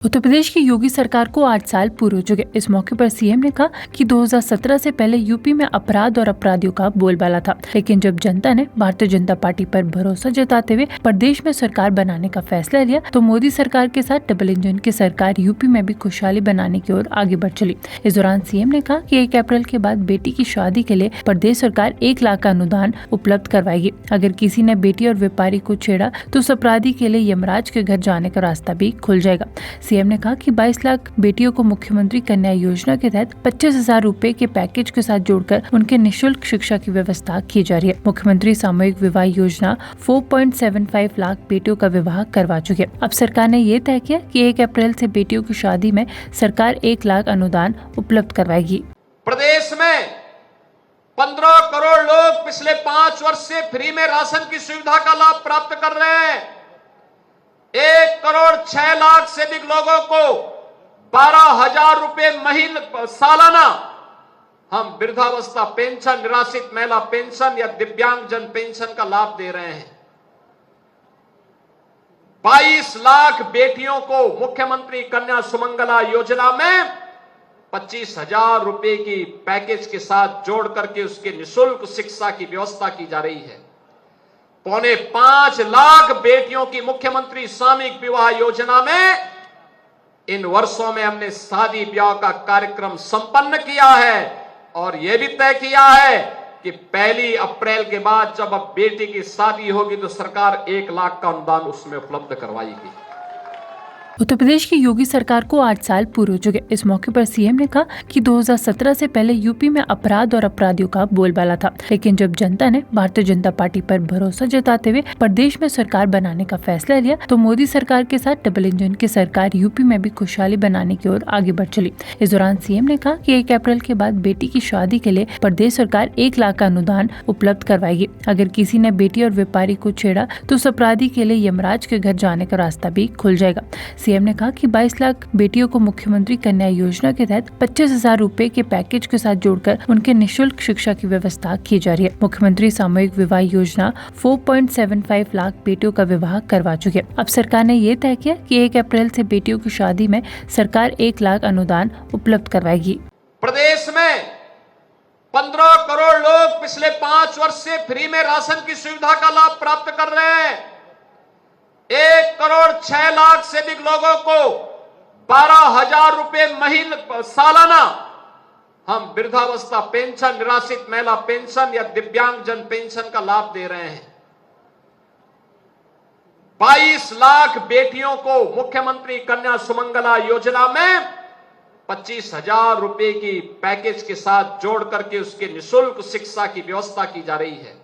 उत्तर प्रदेश की योगी सरकार को 8 साल पूरे हो चुके। इस मौके पर सीएम ने कहा कि 2017 से पहले यूपी में अपराध और अपराधियों का बोलबाला था, लेकिन जब जनता ने भारतीय जनता पार्टी पर भरोसा जताते हुए प्रदेश में सरकार बनाने का फैसला लिया तो मोदी सरकार के साथ डबल इंजन की सरकार यूपी में भी खुशहाली बनाने की ओर आगे बढ़ चली। इस दौरान सीएम ने कहा कि 1 अप्रैल के बाद बेटी की शादी के लिए प्रदेश सरकार 1 लाख का अनुदान उपलब्ध करवाएगी। अगर किसी ने बेटी और व्यापारी को छेड़ा तो उस अपराधी के लिए यमराज के घर जाने का रास्ता भी खुल जाएगा। सीएम ने कहा कि 22 लाख बेटियों को मुख्यमंत्री कन्या योजना के तहत 25,000 रूपए के पैकेज के साथ जोड़कर उनके निःशुल्क शिक्षा की व्यवस्था की जा रही है। मुख्यमंत्री सामूहिक विवाह योजना 4.75 लाख बेटियों का विवाह करवा चुके हैं। अब सरकार ने ये तय किया कि 1 अप्रैल से बेटियों की शादी में सरकार 1 लाख अनुदान उपलब्ध करवाएगी। प्रदेश में 15 करोड़ लोग पिछले 5 वर्ष से फ्री में राशन की सुविधा का लाभ प्राप्त कर रहे हैं। 1 करोड़ 6 लाख से अधिक लोगों को 12,000 रुपए महीने सालाना हम वृद्धावस्था पेंशन, निराश्रित महिला पेंशन या दिव्यांगजन पेंशन का लाभ दे रहे हैं। 22 लाख बेटियों को मुख्यमंत्री कन्या सुमंगला योजना में 25,000 रुपए की पैकेज के साथ जोड़ करके उसके निःशुल्क शिक्षा की व्यवस्था की जा रही है। 4.25 लाख बेटियों की मुख्यमंत्री सामूहिक विवाह योजना में इन वर्षों में हमने शादी ब्याह का कार्यक्रम संपन्न किया है और यह भी तय किया है कि 1 अप्रैल के बाद जब अब बेटी की शादी होगी तो सरकार 1 लाख का अनुदान उसमें उपलब्ध करवाएगी। उत्तर प्रदेश की योगी सरकार को 8 साल पूरे हो चुके। इस मौके पर सीएम ने कहा कि 2017 से पहले यूपी में अपराध और अपराधियों का बोलबाला था, लेकिन जब जनता ने भारतीय जनता पार्टी पर भरोसा जताते हुए प्रदेश में सरकार बनाने का फैसला लिया तो मोदी सरकार के साथ डबल इंजन की सरकार यूपी में भी खुशहाली बनाने की ओर आगे बढ़ चली। इस दौरान सीएम ने कहा कि 1 अप्रैल के बाद बेटी की शादी के लिए प्रदेश सरकार 1 लाख का अनुदान उपलब्ध करवाएगी। अगर किसी ने बेटी और व्यापारी को छेड़ा तो उस अपराधी के लिए यमराज के घर जाने का रास्ता भी खुल जाएगा। सीएम ने कहा कि 22 लाख बेटियों को मुख्यमंत्री कन्या योजना के तहत 25,000 रूपए के पैकेज के साथ जोड़कर उनके निःशुल्क शिक्षा की व्यवस्था की जा रही है। मुख्यमंत्री सामूहिक विवाह योजना 4.75 लाख बेटियों का विवाह करवा चुके हैं। अब सरकार ने ये तय किया कि 1 अप्रैल से बेटियों की शादी में सरकार 1 लाख अनुदान उपलब्ध करवाएगी। प्रदेश में 15 करोड़ लोग पिछले 5 वर्ष से फ्री में राशन की सुविधा का लाभ प्राप्त कर रहे हैं। 1 करोड़ 6 लाख से अधिक लोगों को 12,000 रुपए महीने सालाना हम वृद्धावस्था पेंशन, निराश्रित महिला पेंशन या दिव्यांगजन पेंशन का लाभ दे रहे हैं। 22 लाख बेटियों को मुख्यमंत्री कन्या सुमंगला योजना में 25,000 रुपए की पैकेज के साथ जोड़ करके उसके निःशुल्क शिक्षा की व्यवस्था की जा रही है।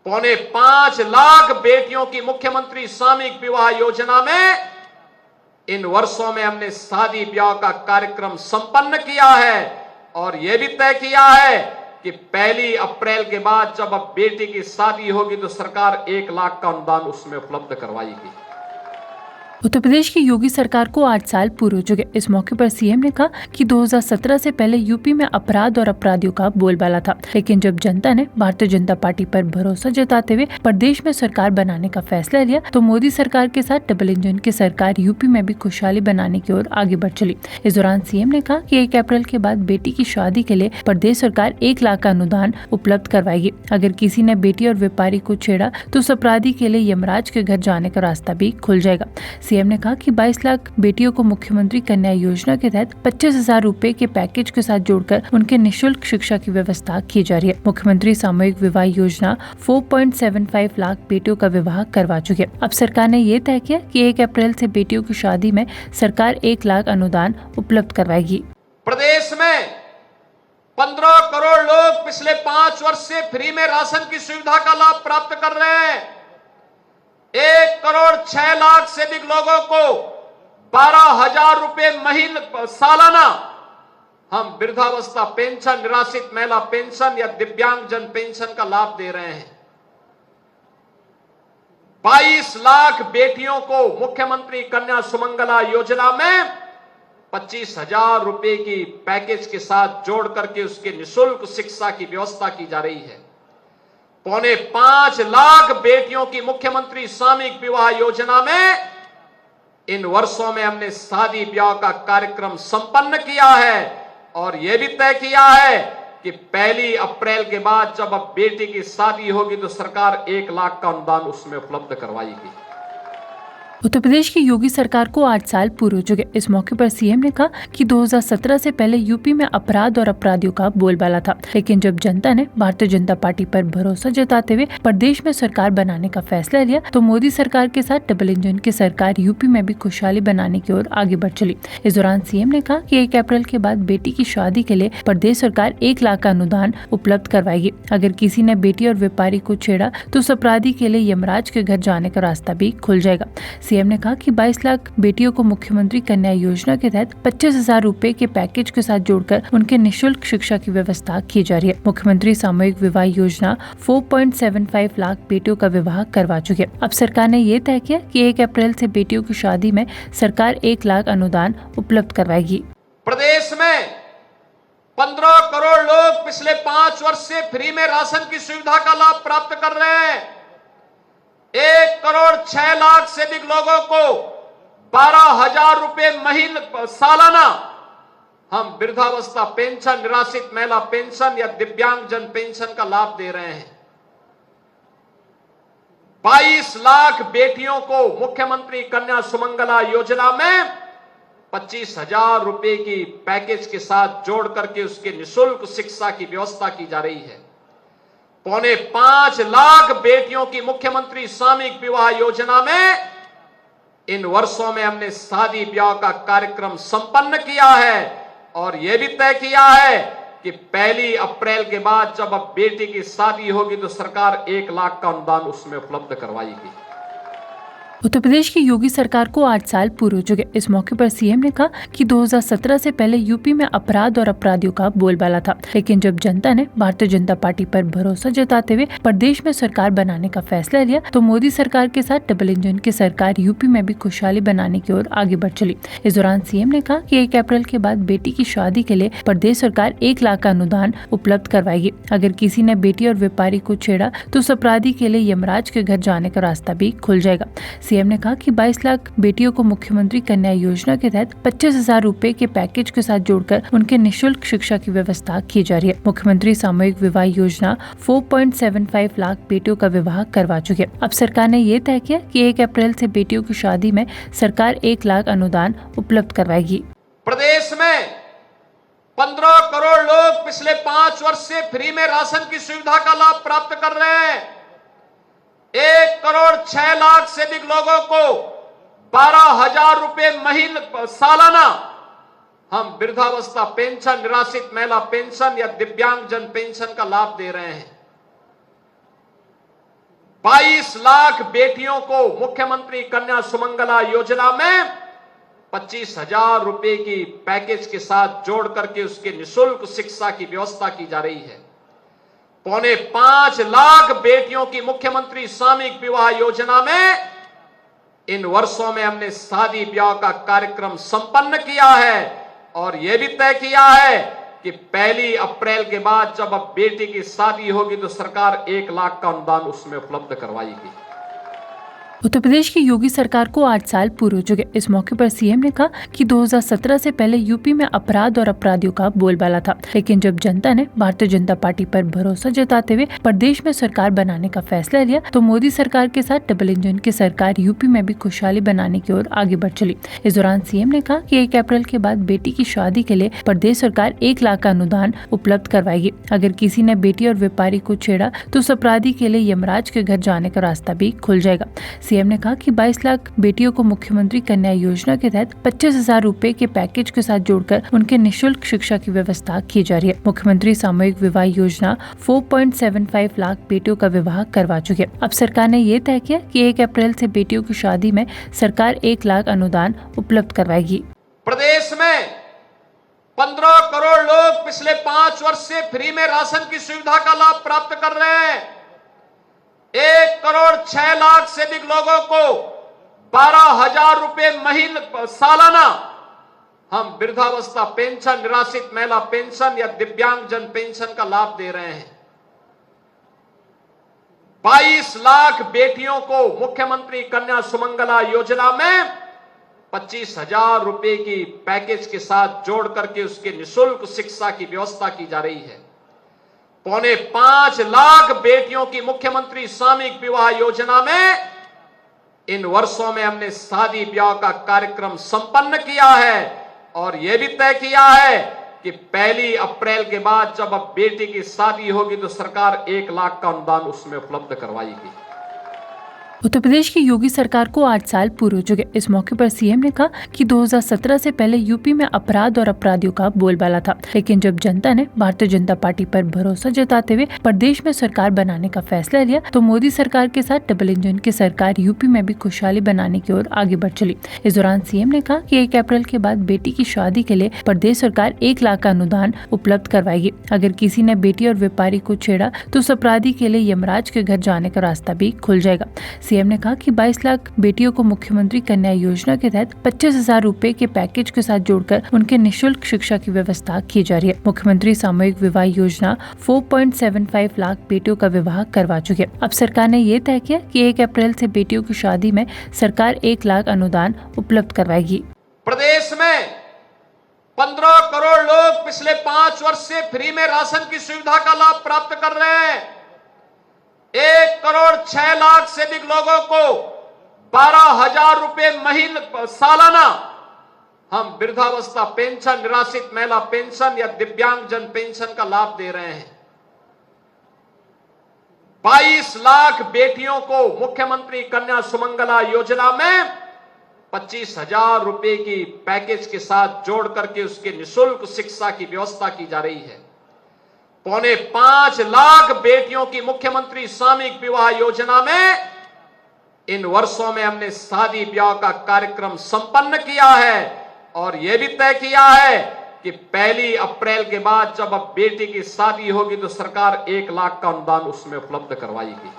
4.25 लाख बेटियों की मुख्यमंत्री सामूहिक विवाह योजना में इन वर्षों में हमने शादी ब्याह का कार्यक्रम संपन्न किया है और यह भी तय किया है कि 1 अप्रैल के बाद जब अब बेटी की शादी होगी तो सरकार 1 लाख का अनुदान उसमें उपलब्ध करवाएगी। उत्तर प्रदेश की योगी सरकार को 8 साल पूरे हो चुके। इस मौके पर सीएम ने कहा कि 2017 से पहले यूपी में अपराध और अपराधियों का बोलबाला था, लेकिन जब जनता ने भारतीय जनता पार्टी पर भरोसा जताते हुए प्रदेश में सरकार बनाने का फैसला लिया तो मोदी सरकार के साथ डबल इंजन की सरकार यूपी में भी खुशहाली बनाने की ओर आगे बढ़ चली। इस दौरान सीएम ने कहा कि 1 अप्रैल के बाद बेटी की शादी के लिए प्रदेश सरकार 1 लाख का अनुदान उपलब्ध करवाएगी। अगर किसी ने बेटी और व्यापारी को छेड़ा तो उस अपराधी के लिए यमराज के घर जाने का रास्ता भी खुल जाएगा। सीएम ने कहा कि 22 लाख बेटियों को मुख्यमंत्री कन्या योजना के तहत 25,000 रूपए के पैकेज के साथ जोड़कर उनके निःशुल्क शिक्षा की व्यवस्था की जा रही है। मुख्यमंत्री सामूहिक विवाह योजना 4.75 लाख बेटियों का विवाह करवा चुके हैं। अब सरकार ने ये तय किया कि 1 अप्रैल से बेटियों की शादी में सरकार 1 लाख अनुदान उपलब्ध करवाएगी। प्रदेश में 15 करोड़ लोग पिछले 5 वर्ष से फ्री में राशन की सुविधा का लाभ प्राप्त कर रहे हैं। 1 करोड़ 6 लाख से अधिक लोगों को 12,000 रुपए महीने सालाना हम वृद्धावस्था पेंशन, निराश्रित महिला पेंशन या दिव्यांगजन पेंशन का लाभ दे रहे हैं। 22 लाख बेटियों को मुख्यमंत्री कन्या सुमंगला योजना में 25,000 रुपए की पैकेज के साथ जोड़ करके उसके निःशुल्क शिक्षा की व्यवस्था की जा रही है। 4.25 लाख बेटियों की मुख्यमंत्री सामूहिक विवाह योजना में इन वर्षों में हमने शादी ब्याह का कार्यक्रम संपन्न किया है और यह भी तय किया है कि 1 अप्रैल के बाद जब अब बेटी की शादी होगी तो सरकार 1 लाख का अनुदान उसमें उपलब्ध करवाएगी। उत्तर प्रदेश की योगी सरकार को 8 साल पूरे हो चुके। इस मौके पर सीएम ने कहा कि 2017 से पहले यूपी में अपराध और अपराधियों का बोलबाला था, लेकिन जब जनता ने भारतीय जनता पार्टी पर भरोसा जताते हुए प्रदेश में सरकार बनाने का फैसला लिया तो मोदी सरकार के साथ डबल इंजन की सरकार यूपी में भी खुशहाली बनाने की ओर आगे बढ़ चली। इस दौरान सीएम ने कहा कि 1 अप्रैल के बाद बेटी की शादी के लिए प्रदेश सरकार 1 लाख का अनुदान उपलब्ध करवाएगी। अगर किसी ने बेटी और व्यापारी को छेड़ा तो उस अपराधी के लिए यमराज के घर जाने का रास्ता भी खुल जाएगा। सीएम ने कहा कि 22 लाख बेटियों को मुख्यमंत्री कन्या योजना के तहत 25,000 रूपए के पैकेज के साथ जोड़कर उनके निःशुल्क शिक्षा की व्यवस्था की जा रही है। मुख्यमंत्री सामूहिक विवाह योजना 4.75 लाख बेटियों का विवाह करवा चुकी है। अब सरकार ने ये तय किया कि 1 अप्रैल से बेटियों की शादी में सरकार 1 लाख अनुदान उपलब्ध करवाएगी। प्रदेश में 15 करोड़ लोग पिछले 5 वर्ष से फ्री में राशन की सुविधा का लाभ प्राप्त कर रहे हैं। 1 करोड़ 6 लाख से अधिक लोगों को 12,000 रुपए महीने सालाना हम वृद्धावस्था पेंशन, निराश्रित महिला पेंशन या दिव्यांगजन पेंशन का लाभ दे रहे हैं। 22 लाख बेटियों को मुख्यमंत्री कन्या सुमंगला योजना में 25,000 रुपए की पैकेज के साथ जोड़ करके उसके निःशुल्क शिक्षा की व्यवस्था की जा रही है। 4.25 लाख बेटियों की मुख्यमंत्री सामूहिक विवाह योजना में इन वर्षों में हमने शादी ब्याह का कार्यक्रम संपन्न किया है और यह भी तय किया है कि 1 अप्रैल के बाद जब अब बेटी की शादी होगी तो सरकार 1 लाख का अनुदान उसमें उपलब्ध करवाएगी। उत्तर प्रदेश की योगी सरकार को 8 साल पूरे हो चुके। इस मौके पर सीएम ने कहा कि 2017 से पहले यूपी में अपराध और अपराधियों का बोलबाला था, लेकिन जब जनता ने भारतीय जनता पार्टी पर भरोसा जताते हुए प्रदेश में सरकार बनाने का फैसला लिया तो मोदी सरकार के साथ डबल इंजन की सरकार यूपी में भी खुशहाली बनाने की ओर आगे बढ़ चली। इस दौरान सीएम ने कहा कि 1 अप्रैल के बाद बेटी की शादी के लिए प्रदेश सरकार 1 लाख का अनुदान उपलब्ध करवाएगी। अगर किसी ने बेटी और व्यापारी को छेड़ा तो उस अपराधी के लिए यमराज के घर जाने का रास्ता भी खुल जाएगा। सीएम ने कहा कि 22 लाख बेटियों को मुख्यमंत्री कन्या योजना के तहत 25,000 रूपए के पैकेज के साथ जोड़कर उनके निःशुल्क शिक्षा की व्यवस्था की जा रही है। मुख्यमंत्री सामूहिक विवाह योजना 4.75 लाख बेटियों का विवाह करवा चुकी है। अब सरकार ने ये तय किया कि 1 अप्रैल से बेटियों की शादी में सरकार 1 लाख अनुदान उपलब्ध करवाएगी। प्रदेश में 15 करोड़ लोग पिछले 5 वर्ष से फ्री में राशन की सुविधा का लाभ प्राप्त कर रहे हैं। 1 करोड़ 6 लाख से अधिक लोगों को 12,000 रुपए महीने सालाना हम वृद्धावस्था पेंशन, निराश्रित महिला पेंशन या दिव्यांगजन पेंशन का लाभ दे रहे हैं। 22 लाख बेटियों को मुख्यमंत्री कन्या सुमंगला योजना में 25,000 रुपए की पैकेज के साथ जोड़ करके उसके निःशुल्क शिक्षा की व्यवस्था की जा रही है। 4.25 लाख बेटियों की मुख्यमंत्री सामूहिक विवाह योजना में इन वर्षों में हमने शादी ब्याह का कार्यक्रम संपन्न किया है और यह भी तय किया है कि 1 अप्रैल के बाद जब अब बेटी की शादी होगी तो सरकार 1 लाख का अनुदान उसमें उपलब्ध करवाएगी। उत्तर प्रदेश की योगी सरकार को 8 साल पूरे हो चुके। इस मौके पर सीएम ने कहा कि 2017 से पहले यूपी में अपराध और अपराधियों का बोलबाला था, लेकिन जब जनता ने भारतीय जनता पार्टी पर भरोसा जताते हुए प्रदेश में सरकार बनाने का फैसला लिया तो मोदी सरकार के साथ डबल इंजन की सरकार यूपी में भी खुशहाली बनाने की ओर आगे बढ़ चली। इस दौरान सीएम ने कहा कि 1 अप्रैल के बाद बेटी की शादी के लिए प्रदेश सरकार 1 लाख का अनुदान उपलब्ध करवाएगी। अगर किसी ने बेटी और व्यापारी को छेड़ा तो उस अपराधी के लिए यमराज के घर जाने का रास्ता भी खुल जाएगा। सीएम ने कहा कि 22 लाख बेटियों को मुख्यमंत्री कन्या योजना के तहत 25,000 रूपए के पैकेज के साथ जोड़कर उनके निःशुल्क शिक्षा की व्यवस्था की जा रही है। मुख्यमंत्री सामूहिक विवाह योजना 4.75 लाख बेटियों का विवाह करवा चुकी है। अब सरकार ने ये तय किया कि 1 अप्रैल से बेटियों की शादी में सरकार 1 लाख अनुदान उपलब्ध करवाएगी। प्रदेश में 15 करोड़ लोग पिछले 5 वर्ष से फ्री में राशन की सुविधा का लाभ प्राप्त कर रहे हैं। 1 करोड़ 6 लाख से अधिक लोगों को 12,000 रुपए महीने सालाना हम वृद्धावस्था पेंशन, निराश्रित महिला पेंशन या दिव्यांगजन पेंशन का लाभ दे रहे हैं। 22 लाख बेटियों को मुख्यमंत्री कन्या सुमंगला योजना में 25,000 रुपए की पैकेज के साथ जोड़ करके उसके निःशुल्क शिक्षा की व्यवस्था की जा रही है। 4.25 लाख बेटियों की मुख्यमंत्री सामूहिक विवाह योजना में इन वर्षों में हमने शादी ब्याह का कार्यक्रम संपन्न किया है और यह भी तय किया है कि 1 अप्रैल के बाद जब अब बेटी की शादी होगी तो सरकार 1 लाख का अनुदान उसमें उपलब्ध करवाएगी। उत्तर प्रदेश की योगी सरकार को 8 साल पूरे हो चुके। इस मौके पर सीएम ने कहा कि 2017 से पहले यूपी में अपराध और अपराधियों का बोलबाला था, लेकिन जब जनता ने भारतीय जनता पार्टी पर भरोसा जताते हुए प्रदेश में सरकार बनाने का फैसला लिया तो मोदी सरकार के साथ डबल इंजन की सरकार यूपी में भी खुशहाली बनाने की ओर आगे बढ़ चली। इस दौरान सीएम ने कहा कि 1 अप्रैल के बाद बेटी की शादी के लिए प्रदेश सरकार 1 लाख का अनुदान उपलब्ध करवाएगी। अगर किसी ने बेटी और व्यापारी को छेड़ा तो उस अपराधी के लिए यमराज के घर जाने का रास्ता भी खुल जाएगा। सीएम ने कहा कि 22 लाख बेटियों को मुख्यमंत्री कन्या योजना के तहत 25,000 रुपए के पैकेज के साथ जोड़कर उनके निःशुल्क शिक्षा की व्यवस्था की जा रही है। मुख्यमंत्री सामूहिक विवाह योजना 4.75 लाख बेटियों का विवाह करवा चुकी है। अब सरकार ने ये तय किया कि 1 अप्रैल से बेटियों की शादी में सरकार 1 लाख अनुदान उपलब्ध करवाएगी। प्रदेश में 15 करोड़ लोग पिछले 5 वर्ष से फ्री में राशन की सुविधा का लाभ प्राप्त कर रहे हैं। 1 करोड़ 6 लाख से अधिक लोगों को 12,000 रुपए सालाना हम वृद्धावस्था पेंशन, निराश्रित महिला पेंशन या दिव्यांगजन पेंशन का लाभ दे रहे हैं। 22 लाख बेटियों को मुख्यमंत्री कन्या सुमंगला योजना में 25,000 रुपए की पैकेज के साथ जोड़ करके उसके निःशुल्क शिक्षा की व्यवस्था की जा रही है। 4.25 लाख बेटियों की मुख्यमंत्री सामूहिक विवाह योजना में इन वर्षों में हमने शादी ब्याह का कार्यक्रम संपन्न किया है और यह भी तय किया है कि 1 अप्रैल के बाद जब अब बेटी की शादी होगी तो सरकार 1 लाख का अनुदान उसमें उपलब्ध करवाएगी।